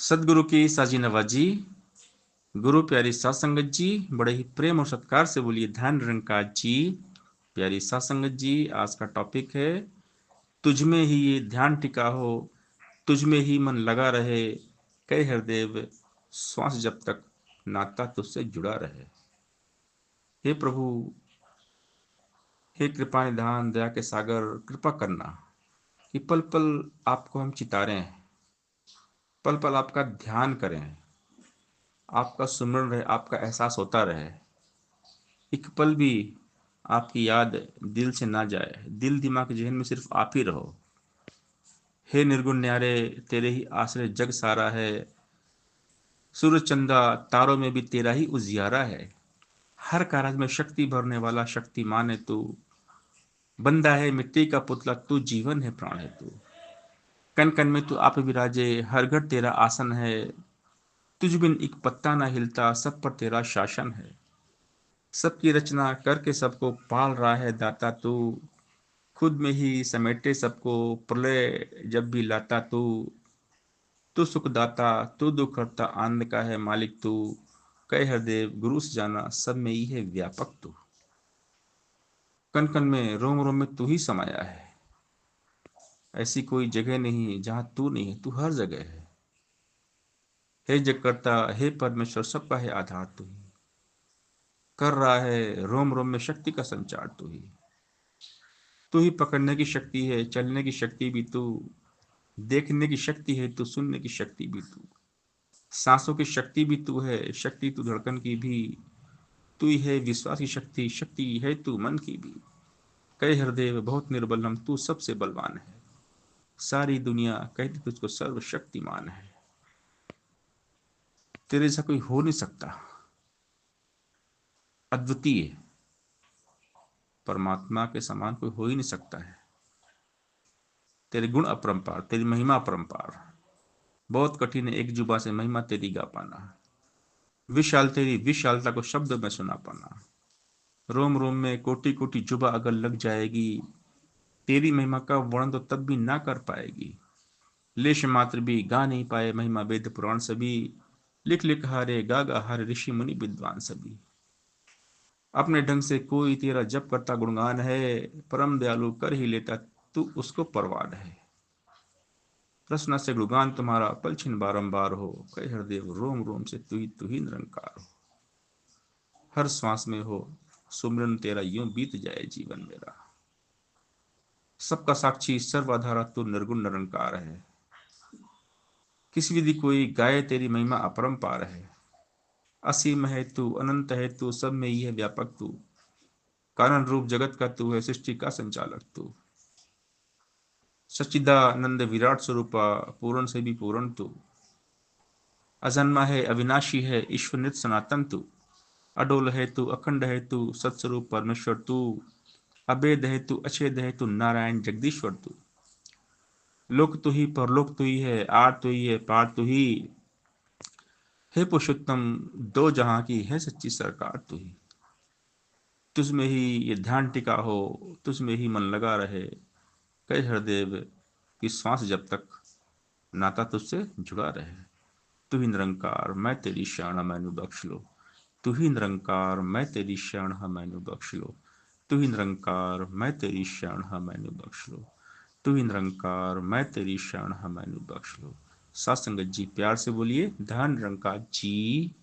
सदगुरु की साजी नवाजी, गुरु प्यारी सात संगत जी, बड़े ही प्रेम और सत्कार से बोलिए ध्यान निरंकार जी। प्यारी सात संगत जी, आज का टॉपिक है तुझमें ही ये ध्यान टिका हो, तुझमें ही मन लगा रहे, कहे हरदेव श्वास जब तक नाता तुझसे जुड़ा रहे। हे प्रभु, हे कृपा निधान दया के सागर, कृपा करना कि पल पल आपको हम चितारें, पल पल आपका ध्यान करें, आपका सुमरण रहे, आपका एहसास होता रहे। एक पल भी आपकी याद दिल से ना जाए, दिल दिमाग जहन में सिर्फ आप ही रहो। हे निर्गुण न्यारे, तेरे ही आश्रय जग सारा है, सूरज चंदा तारों में भी तेरा ही उजियारा है। हर कारज में शक्ति भरने वाला शक्तिमान है तू, बंदा है मिट्टी का पुतला तू, जीवन है प्राण है तू। कण कण में तू आप विराजे, हर घर तेरा आसन है, तुझ बिन एक पत्ता ना हिलता, सब पर तेरा शासन है। सबकी रचना करके सबको पाल रहा है दाता तू, खुद में ही समेटे सबको, प्रलय जब भी लाता तू सुखदाता, तू दुख हरता, आनंद का है मालिक तू। कहे हरदेव गुरु से जाना, सब में ही है व्यापक तू। कण कण में रोम रोम में तू ही समाया है, ऐसी कोई जगह नहीं जहां तू नहीं है, तू हर जगह है। हे जगकर्ता, हे परमेश्वर, सबका है आधार तू ही, कर रहा है रोम रोम में शक्ति का संचार तू ही पकड़ने की शक्ति है, चलने की शक्ति भी तू, देखने की शक्ति है तू, सुनने की शक्ति भी तू, सांसों की शक्ति भी तू है, शक्ति तू धड़कन की भी तू ही है, विश्वास की शक्ति, शक्ति है तू मन की भी। कहे हरदेव बहुत निर्बल हम, तू सबसे बलवान है, सारी दुनिया कहती तुझको सर्वशक्तिमान है। तेरे जैसा कोई हो नहीं सकता, अद्वितीय परमात्मा के समान कोई हो ही नहीं सकता है। तेरे गुण अपरंपार, तेरी महिमा अपरंपार, बहुत कठिन है एक जुबा से महिमा तेरी गा पाना। विशाल तेरी विशालता को शब्द में सुना पाना, रोम रोम में कोटि कोटि जुबा अगर लग जाएगी, तेरी महिमा का वर्णन तो तब भी ना कर पाएगी। लेश मात्र भी गा नहीं पाए महिमा, वेद पुराण सभी लिख लिख हारे, गा गा हारे ऋषि मुनि विद्वान सभी। अपने ढंग से कोई तेरा जप करता गुणगान है, परम दयालु कर ही लेता तू उसको परवान है। रसना से गुणगान तुम्हारा पलछिन बारंबार हो, कहे हरदेव रोम रोम से तू ही निरंकार हो। हर श्वास में हो सुमिरन तेरा, यूं बीत जाए जीवन मेरा। सबका साक्षी सर्वाधारा तू निर्गुण निरंकार है, किसी विधि कोई गाये तेरी महिमा अपरंपार है। असीम है तू, अनंत है तू, सब में ही है व्यापक तू, कारण रूप जगत का तू है, सृष्टि का संचालक तू। सच्चिदानंद विराट स्वरूपा, पूर्ण से भी पूर्ण तू, अजन्मा है अविनाशी है ईश्वर नित सनातन तू। अडोल है तू, अखंड है तू, सत्स्वरूप परमेश्वर तू, अभेद है तू, अछेद है तू, नारायण जगदीश्वर तू। लोक तू ही, परलोक तू ही है, आर तू ही है, पार तू ही। हे पुरुषोत्तम, दो जहां की है सच्ची सरकार तू ही। तुझमें ही ये ध्यान टिका हो, तुझमें ही मन लगा रहे, कहे हरदेव कि श्वास जब तक नाता तुझसे जुड़ा रहे। तू ही निरंकार मैं तेरी शरण मैनू बख्श लो, तू ही निरंकार मैं तेरी शरण मैनू बख्श लो, तू ही निरंकार मैं तेरी शरण मैनू बख्श लो, तू ही निरंकार मैं तेरी शरण मैनू बख्श लो। सात संगत जी प्यार से बोलिए धन निरंकार जी।